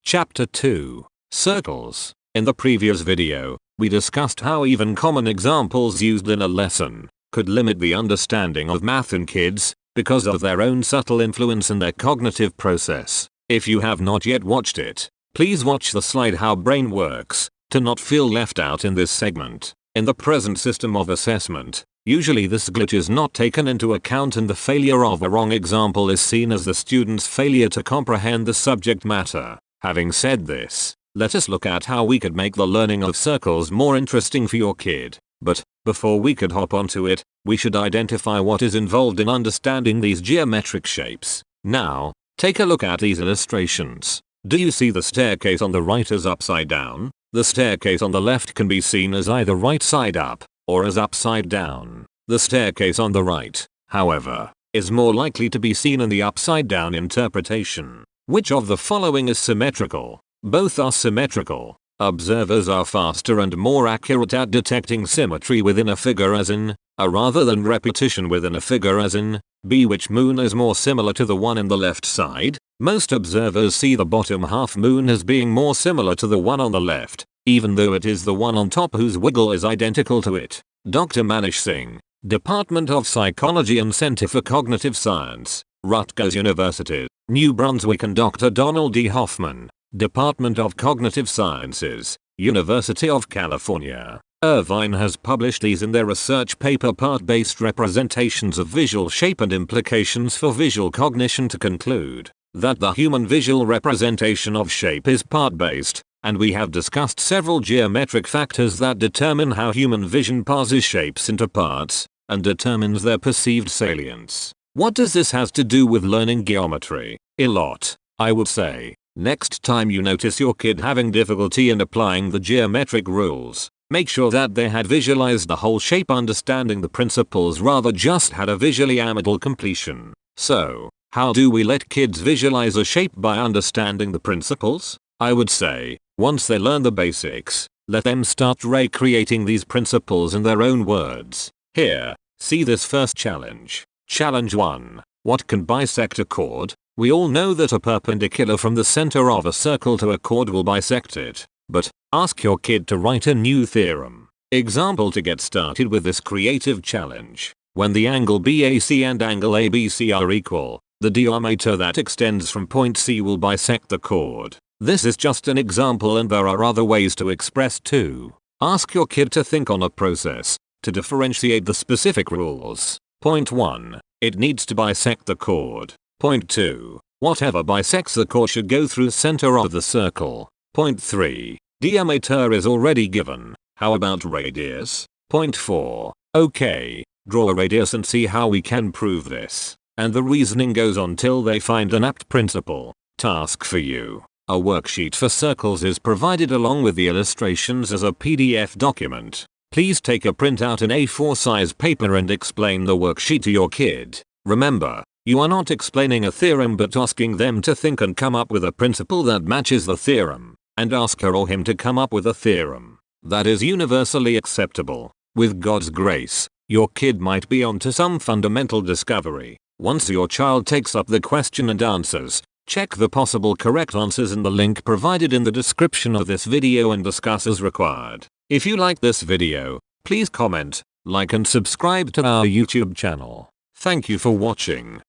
Chapter 2. Circles. In the previous video, we discussed how even common examples used in a lesson could limit the understanding of math in kids because of their own subtle influence in their cognitive process. If you have not yet watched it, please watch the slide How Brain Works to not feel left out in this segment. In the present system of assessment, usually this glitch is not taken into account and the failure of a wrong example is seen as the student's failure to comprehend the subject matter. Having said this, let us look at how we could make the learning of circles more interesting for your kid. But, before we could hop onto it, we should identify what is involved in understanding these geometric shapes. Now, take a look at these illustrations. Do you see the staircase on the right as upside down? The staircase on the left can be seen as either right side up, or as upside down. The staircase on the right, however, is more likely to be seen in the upside down interpretation. Which of the following is symmetrical? Both are symmetrical. Observers are faster and more accurate at detecting symmetry within a figure as in A rather than repetition within a figure as in B. Which moon is more similar to the one in the left side? Most observers see the bottom half moon as being more similar to the one on the left, even though it is the one on top whose wiggle is identical to it. Dr. Manish Singh, Department of Psychology and Center for Cognitive Science, Rutgers University, New Brunswick, and Dr. Donald D. Hoffman, Department of Cognitive Sciences, University of California, Irvine, has published these in their research paper Part-Based Representations of Visual Shape and Implications for Visual Cognition, to conclude that the human visual representation of shape is part-based, and we have discussed several geometric factors that determine how human vision parses shapes into parts and determines their perceived salience. What does this has to do with learning geometry? A lot, I would say. Next time you notice your kid having difficulty in applying the geometric rules, make sure that they had visualized the whole shape understanding the principles rather just had a visually amodal completion. So, how do we let kids visualize a shape by understanding the principles? I would say, once they learn the basics, let them start recreating these principles in their own words. Here, see this first challenge. Challenge 1. What can bisect a chord? We all know that a perpendicular from the center of a circle to a chord will bisect it. But, ask your kid to write a new theorem. Example to get started with this creative challenge. When the angle BAC and angle ABC are equal, the diameter that extends from point C will bisect the chord. This is just an example and there are other ways to express too. Ask your kid to think on a process to differentiate the specific rules. Point 1. It needs to bisect the chord. Point 2. Whatever bisects the chord should go through center of the circle. Point 3. Diameter is already given. How about radius? Point 4. Okay, draw a radius and see how we can prove this. And the reasoning goes on till they find an apt principle. Task for you. A worksheet for circles is provided along with the illustrations as a PDF document. Please take a printout in A4 size paper and explain the worksheet to your kid. Remember, you are not explaining a theorem but asking them to think and come up with a principle that matches the theorem, and ask her or him to come up with a theorem that is universally acceptable. With God's grace, your kid might be onto some fundamental discovery. Once your child takes up the question and answers, check the possible correct answers in the link provided in the description of this video and discuss as required. If you like this video, please comment, like and subscribe to our YouTube channel. Thank you for watching.